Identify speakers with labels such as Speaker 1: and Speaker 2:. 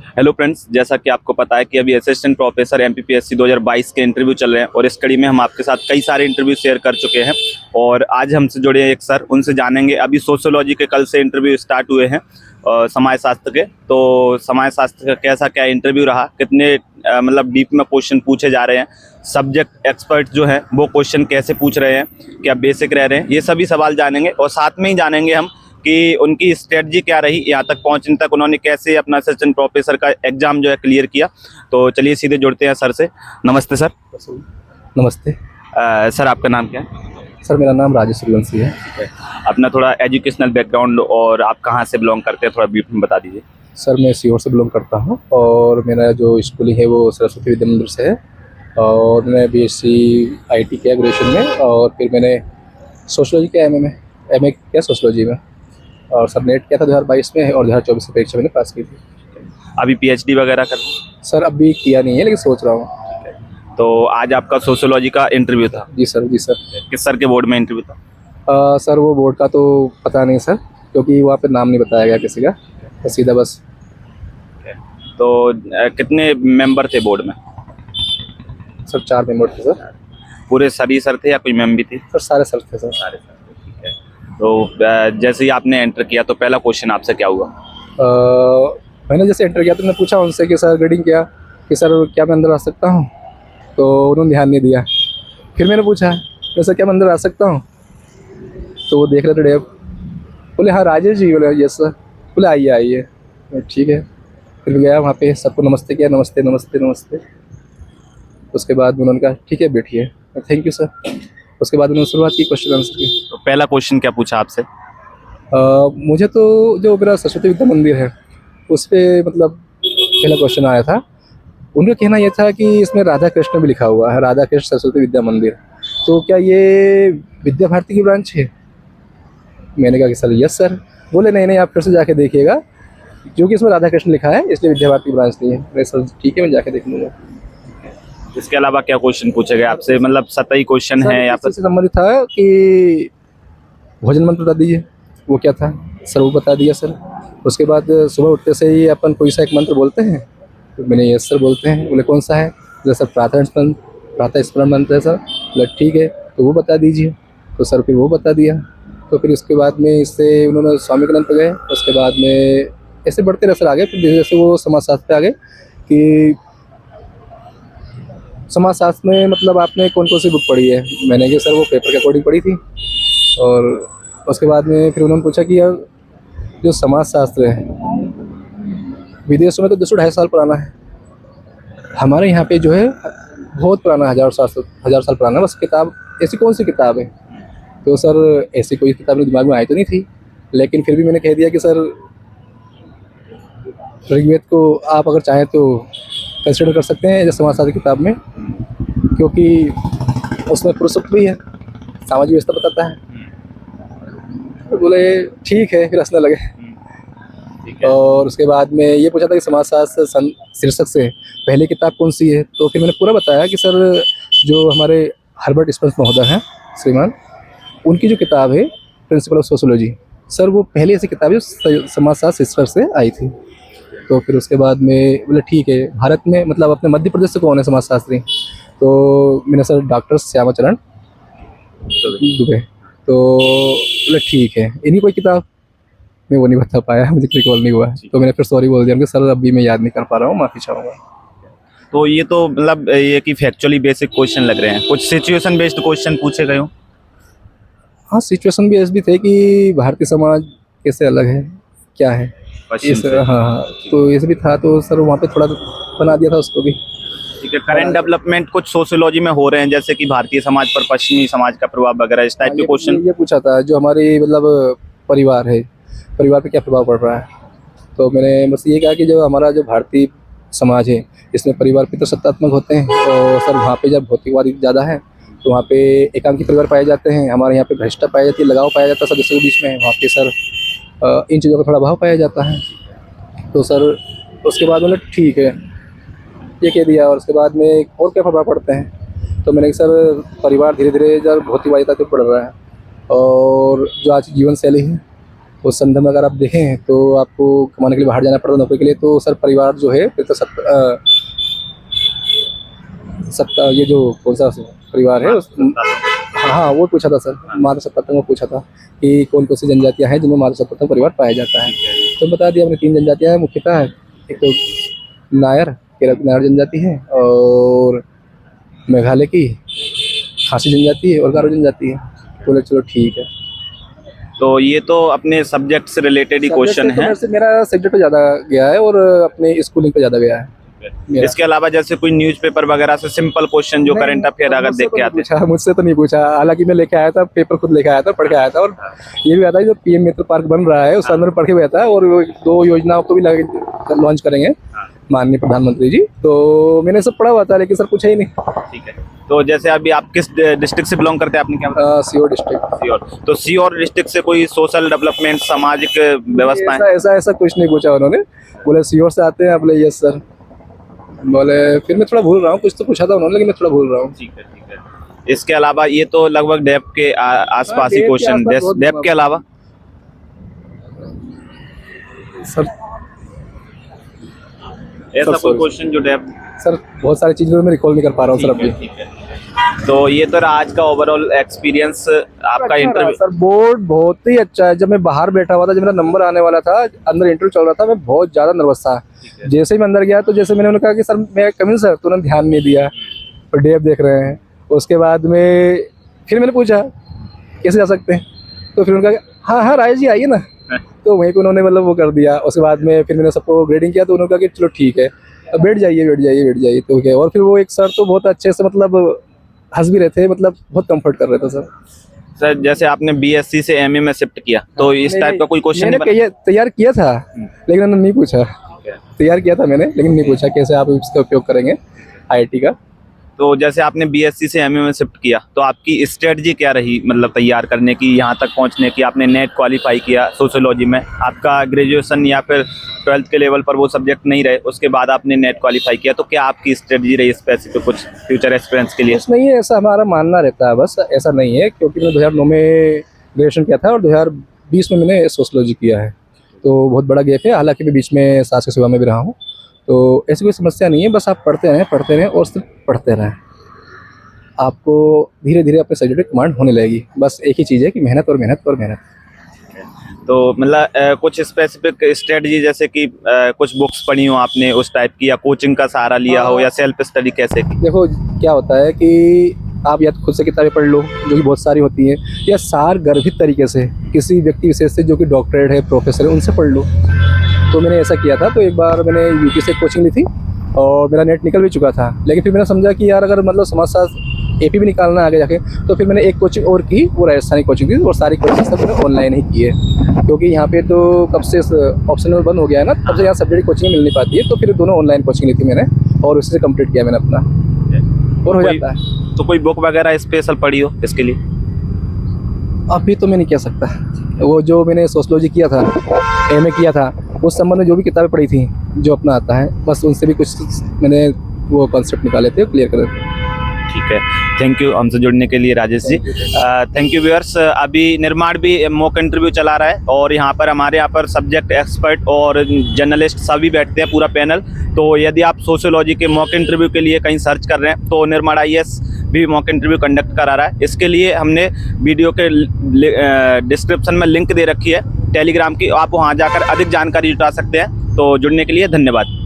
Speaker 1: Hello friends, जैसा कि आपको पता है कि अभी असिस्टेंट प्रोफेसर एमपीपीएससी 2022 के इंटरव्यू चल रहे हैं और इस कड़ी में हम आपके साथ कई सारे इंटरव्यू शेयर कर चुके हैं। और आज हमसे जुड़े हैं एक सर, उनसे जानेंगे। अभी सोशियोलॉजी के कल से इंटरव्यू स्टार्ट हुए हैं समाजशास्त्र के। तो समाजशास्त्र का कैसा क्या इंटरव्यू रहा, कितने मतलब डीप में क्वेश्चन पूछे जा रहे हैं, सब्जेक्ट एक्सपर्ट जो हैं वो क्वेश्चन कैसे पूछ रहे हैं, क्या बेसिक रह रहे हैं, ये सभी सवाल जानेंगे। और साथ में ही जानेंगे हम कि उनकी स्ट्रेटजी क्या रही यहाँ तक पहुँचने तक, उन्होंने कैसे अपना असिस्टेंट प्रोफेसर का एग्ज़ाम जो है क्लियर किया। तो चलिए सीधे जुड़ते हैं सर से। नमस्ते सर।
Speaker 2: नमस्ते
Speaker 1: सर, आपका नाम क्या है?
Speaker 2: सर, मेरा नाम राजेश सूर्यवंशी है।
Speaker 1: अपना थोड़ा एजुकेशनल बैकग्राउंड और आप कहाँ से बिलोंग करते हैं, थोड़ा ब्रीफ में बता दीजिए।
Speaker 2: सर, मैं सीहोर से बिलोंग करता हूँ और मेरा जो स्कूलिंग है वो सरस्वती विद्या मंदिर से है। और मैं बीएससी आईटी किया ग्रेजुएशन में, और फिर मैंने सोशलॉजी किया एमए किया सोशलॉजी में। और सर, नेट किया था 2022 में और 2024 की परीक्षा मैंने पास की थी।
Speaker 1: अभी पीएचडी वगैरह कर?
Speaker 2: सर, अभी किया नहीं है लेकिन सोच रहा हूँ।
Speaker 1: तो आज आपका सोशियोलॉजी का इंटरव्यू था?
Speaker 2: जी सर, जी सर।
Speaker 1: किस सर के बोर्ड में इंटरव्यू था?
Speaker 2: सर, वो बोर्ड का तो पता नहीं सर, क्योंकि वहाँ पे नाम नहीं बताया गया किसी का, तो सीधा बस।
Speaker 1: तो कितने मेंबर थे बोर्ड में?
Speaker 2: सर, 4 मेंबर थे सर।
Speaker 1: पूरे सभी सर थे या कोई मैम भी थी?
Speaker 2: सर, सारे सर थे सर।
Speaker 1: सारे सर थे, ठीक है। तो जैसे ही आपने एंटर किया तो पहला क्वेश्चन आपसे क्या हुआ?
Speaker 2: मैंने जैसे एंटर किया तो मैंने पूछा उनसे कि सर ग्रेडिंग क्या, कि सर क्या मैं अंदर आ सकता हूँ, तो उन्होंने ध्यान नहीं दिया। फिर मैंने पूछा कि सर क्या मैं अंदर आ सकता हूँ, तो वो देख रहे थे डेप, बोले हाँ राजेश जी, बोले यस सर, बोले आइए आइए। मैं ठीक है। फिर मैं गया वहाँ पे, सबको नमस्ते किया, नमस्ते नमस्ते नमस्ते। उसके बाद उन्होंने कहा ठीक है बैठिए, थैंक यू सर। उसके बाद उन्होंने शुरुआत की क्वेश्चन आंसर की।
Speaker 1: तो पहला क्वेश्चन क्या पूछा आपसे?
Speaker 2: मुझे तो जो मेरा सरस्वती विद्या मंदिर है उस पर मतलब पहला क्वेश्चन आया था। उनका कहना यह था कि इसमें राधा कृष्ण भी लिखा हुआ है, राधा कृष्ण सरस्वती विद्या मंदिर, तो क्या ये विद्या भारती की ब्रांच है? मैंने कहा कि सर यस सर। बोले नहीं नहीं, आप फिर से जाके देखिएगा, क्योंकि इसमें राधा कृष्ण लिखा है इसलिए विद्या भारती ब्रांच नहीं है। मैं सर ठीक है, मैं जाके देख लूँगा।
Speaker 1: इसके अलावा क्या क्वेश्चन पूछे गए आपसे, मतलब सतही क्वेश्चन है या फिर?
Speaker 2: से संबंधित था कि भोजन मंत्र बता दीजिए, वो क्या था सर, वो बता दिया सर। उसके बाद सुबह उठते से ही अपन कोई सा एक मंत्र बोलते हैं, तो मैंने यस सर बोलते हैं। बोले कौन सा है? जैसे प्रातः स्मरण मंत्र है सर। बोले ठीक है, तो वो बता दीजिए। तो सर फिर वो बता दिया। तो फिर उसके बाद में इससे उन्होंने स्वामी के पे गए। उसके बाद में ऐसे बढ़ते रहे सर आगे। फिर जैसे जैसे वो समाजशास्त्र पे आ गए कि समाजशास्त्र में मतलब आपने कौन कौन सी बुक पढ़ी है? मैंने कहा सर वो पेपर के अकॉर्डिंग पढ़ी थी। और उसके बाद में फिर उन्होंने पूछा कि यार जो समाजशास्त्र है विदेशों में तो 200-250 साल पुराना है, हमारे यहाँ पे जो है बहुत पुराना, 1000 साल पुराना। बस किताब ऐसी कौन सी किताब है? तो सर ऐसी कोई किताब मेरे दिमाग में आई तो नहीं थी, लेकिन फिर भी मैंने कह दिया कि सर ऋग्वेद को आप अगर चाहें तो कंसिडर कर सकते हैं जैसे समाजशास्त्र की किताब में, क्योंकि उसमें पुरुषत्व भी है, सामाजिक व्यवस्था बताता है। तो बोले ठीक है, फिर हंसने लगे। और उसके बाद में ये पूछा था कि समाजशास्त्र शीर्षक से पहली किताब कौन सी है? तो फिर मैंने पूरा बताया कि सर जो हमारे हर्बर्ट स्पेंस महोदय हैं श्रीमान, उनकी जो किताब है प्रिंसिपल ऑफ सोशियोलॉजी, सर वो पहली ऐसी किताब है समाजशास्त्र शीर्षक से आई थी। तो फिर उसके बाद में बोले ठीक है, भारत में मतलब अपने मध्य प्रदेश से कौन है समाजशास्त्री? तो मैंने सर डॉक्टर श्यामाचरण दुबे। तो बोले ठीक है, इन्हीं कोई किताब। मैं वो नहीं बता पाया, मुझे रिकॉल नहीं हुआ। तो मैंने फिर सॉरी बोल दिया कि सर अभी मैं याद नहीं कर पा रहा हूँ, माफ़ी चाहूँगा।
Speaker 1: तो ये तो मतलब ये कि फैक्चुअली बेसिक क्वेश्चन लग रहे हैं, कुछ सिचुएशन बेस्ड क्वेश्चन पूछे गए हो?
Speaker 2: हाँ, सिचुएशन भी ऐसी भी थे कि भारतीय समाज कैसे अलग है, क्या है
Speaker 1: पश्चिम
Speaker 2: इस।
Speaker 1: से।
Speaker 2: हाँ हाँ, तो ऐसे भी था, तो सर वहाँ पे थोड़ा बना दिया था उसको भी।
Speaker 1: ठीक है। करंट डेवलपमेंट कुछ सोशियोलॉजी में हो रहे हैं, जैसे कि भारतीय समाज पर पश्चिमी समाज का प्रभाव वगैरह, इस टाइप के क्वेश्चन।
Speaker 2: ये पूछा था जो हमारी मतलब परिवार है, परिवार पे क्या प्रभाव पड़ रहा है। तो मैंने बस ये कहा कि जो हमारा जो भारतीय समाज है इसमें परिवार पितृसत्तात्मक होते हैं, और सर वहाँ पे जब भौतिकवादी ज़्यादा है तो वहाँ पे एकांकी परिवार पाए जाते हैं। हमारे यहाँ पे भ्रष्टता पाई जाती है, लगाव पाया जाता है सदस्यों के बीच में। वहाँ पे सर इन चीज़ों का थोड़ा अभाव पाया जाता है। तो सर उसके बाद मैंने ठीक है ये कह दिया। और उसके बाद में और क्या प्रभाव पड़ते हैं? तो मैंने कहा सर परिवार धीरे धीरे जब भौतिकवादिता पे पड़ रहा है, और जो आज की जीवन शैली है उस संदर्भ में अगर आप देखें तो आपको कमाने के लिए बाहर जाना पड़ता नौकरी के लिए, तो सर परिवार जो है फिर तो सत्ता ये जो कौन सा परिवार है हाँ वो पूछा था सर, माता सत्ता में पूछा था कि कौन कौन सी जनजातियाँ हैं जिनमें माता सत्ता परिवार पाया जाता है। तो बता दिया हमने 3 जनजातियाँ हैं मुख्यतः, एक तो नायर, केरल की नायर जनजाति है, और मेघालय की खासी जनजाति है, और गारो जनजाति है। बोले चलो ठीक है।
Speaker 1: तो ये तो अपने सब्जेक्ट से रिलेटेड ही क्वेश्चन है।
Speaker 2: मेरा सब्जेक्ट पे ज़्यादा गया है और अपने स्कूलिंग पे ज़्यादा गया है।
Speaker 1: इसके अलावा जैसे कोई न्यूज़पेपर वगैरह से सिंपल क्वेश्चन जो करंट अफेयर अगर देख के आते हैं।
Speaker 2: मुझसे तो नहीं पूछा, हालांकि मैं लेके आया था पेपर, खुद लेके आया था, पढ़ के आया था। और ये भी आता है जो पीएम मित्र पार्क बन रहा है उस अंदर पढ़ के भी आता है, और 2 योजनाओं को भी लॉन्च करेंगे माननीय प्रधानमंत्री जी। तो मैंने सब पढ़ा हुआ था लेकिन सर पूछा ही नहीं।
Speaker 1: ठीक है, तो जैसे अभी आप किस डिस्ट्रिक्ट से बिलोंग करते हैं, आपने क्या बताया?
Speaker 2: सीहोर डिस्ट्रिक्ट।
Speaker 1: सीहोर, तो सीहोर डिस्ट्रिक्ट से कोई सोशल डेवलपमेंट सामाजिक व्यवस्थाएं?
Speaker 2: ऐसा कुछ नहीं पूछा उन्होंने। बोले सीहोर से आते हैं आप? बोले यस सर। बोले फिर मैं थोड़ा भूल रहा हूँ, कुछ तो पूछा था उन्होंने लेकिन मैं थोड़ा भूल रहा हूँ।
Speaker 1: ठीक है, ठीक है। इसके अलावा ये तो लगभग डेप के आसपास ही क्वेश्चन, डेप के अलावा
Speaker 2: सर
Speaker 1: ऐसा कोई क्वेश्चन जो डेप?
Speaker 2: सर बहुत सारी चीज़ें मैं रिकॉल नहीं कर पा रहा हूँ सर अभी।
Speaker 1: ठीक है, तो ये तो रहा आज का ओवरऑल एक्सपीरियंस आपका इंटरव्यू।
Speaker 2: सर बोर्ड बहुत ही अच्छा है। जब मैं बाहर बैठा हुआ था, जब मेरा नंबर आने वाला था, अंदर इंटरव्यू चल रहा था, मैं बहुत ज़्यादा नर्वस था। जैसे ही मैं अंदर गया तो जैसे मैंने उन्हें कहा कि सर मैं कमिंग सर, तो उन्होंने ध्यान नहीं दिया और डेप देख रहे हैं। उसके बाद में फिर मैंने पूछा कैसे जा सकते हैं, तो फिर उन्होंने कहा हाँ हाँ राजेश जी आइए ना। तो वहीं पे उन्होंने मतलब वो कर दिया। उसके बाद में फिर मैंने सबको ग्रेडिंग किया तो उन्होंने कहा कि चलो ठीक है अब बैठ जाइए बैठ जाइए बैठ जाइए। तो क्या, और फिर वो एक सर तो बहुत अच्छे से मतलब हंस भी रहे थे, मतलब बहुत कंफर्ट कर रहे थे सर।
Speaker 1: सर जैसे आपने बीएससी से एमए में शिफ्ट किया तो इस टाइप का कोई क्वेश्चन
Speaker 2: तैयार किया था लेकिन उन्होंने नहीं पूछा। तैयार किया था मैंने लेकिन नहीं पूछा कैसे आप इसका उपयोग करेंगे आईआईटी का।
Speaker 1: तो जैसे आपने बीएससी से एमए में शिफ्ट किया तो आपकी स्ट्रेटजी क्या रही, मतलब तैयार करने की, यहाँ तक पहुँचने की? आपने नेट क्वालिफाई किया सोशियोलॉजी में, आपका ग्रेजुएशन या फिर 12th के लेवल पर वो सब्जेक्ट नहीं रहे, उसके बाद आपने नेट क्वालिफाई किया, तो क्या आपकी स्ट्रेटजी रही स्पेसिफिक कुछ फ्यूचर एक्सपीरियंस के लिए?
Speaker 2: कुछ नहीं है, ऐसा हमारा मानना रहता है, बस ऐसा नहीं है। क्योंकि मैंने 2009 में ग्रेजुएशन किया था और 2020 में मैंने सोशियोलॉजी किया है, तो बहुत बड़ा गैप है। हालांकि मैं बीच में सास की सेवा में भी रहा हूँ, तो ऐसी कोई समस्या नहीं है। बस आप पढ़ते रहें और सिर्फ पढ़ते रहें, आपको धीरे धीरे अपने सब्जेक्ट कमांड होने लगेगी। बस एक ही चीज़ है कि मेहनत और मेहनत और मेहनत।
Speaker 1: तो मतलब कुछ स्पेसिफिक स्ट्रेटजी जैसे कि कुछ बुक्स पढ़ी हो आपने उस टाइप की, या कोचिंग का सहारा लिया हो, या सेल्फ स्टडी कैसे की?
Speaker 2: देखो क्या होता है कि आप या तो खुद से किताबें पढ़ लो जो कि बहुत सारी होती हैं, या सार गर्भित तरीके से किसी व्यक्ति विशेष से जो कि डॉक्टरेट है, प्रोफेसर है, उनसे पढ़ लो। तो मैंने ऐसा किया था। तो एक बार मैंने यूपी से कोचिंग ली थी और मेरा नेट निकल भी चुका था, लेकिन फिर मैंने समझा कि यार अगर मतलब समाजशास्त्र एपी भी निकालना आगे जाके, तो फिर मैंने एक कोचिंग और की, वो राजस्थानी कोचिंग थी। और सारी कोचिंग सब मैंने ऑनलाइन ही की है, क्योंकि यहाँ पे तो कब से ऑप्शनल बंद हो गया है ना, तब से यहाँ सब्जेक्ट कोचिंग मिल नहीं पाती है। तो फिर दोनों ऑनलाइन कोचिंग ली थी मैंने और उसी से कंप्लीट किया मैंने अपना, और हो जाता है।
Speaker 1: तो कोई बुक वगैरह स्पेशल पढ़ी हो इसके लिए?
Speaker 2: अभी तो मैं नहीं कह सकता। वो जो मैंने सोशियोलॉजी किया था, एमए किया था, उस संबंध में जो भी किताबें पढ़ी थी जो अपना आता है, बस उनसे भी कुछ मैंने वो कॉन्सेप्ट निकाले थे, क्लियर करे थे।
Speaker 1: ठीक है, थैंक यू हमसे जुड़ने के लिए Rajesh ji. Thank you viewers. अभी निर्माण भी मॉक इंटरव्यू चला रहा है और यहाँ पर हमारे यहाँ पर सब्जेक्ट एक्सपर्ट और जर्नलिस्ट सभी बैठते हैं, पूरा पैनल। तो यदि आप सोशियोलॉजी के मॉक इंटरव्यू के लिए कहीं सर्च कर रहे हैं तो निर्माण IAS भी मॉक इंटरव्यू कंडक्ट करा रहा है। इसके लिए हमने वीडियो के डिस्क्रिप्शन में लिंक दे रखी है टेलीग्राम की, आप वहाँ जाकर अधिक जानकारी जुटा सकते हैं। तो जुड़ने के लिए धन्यवाद।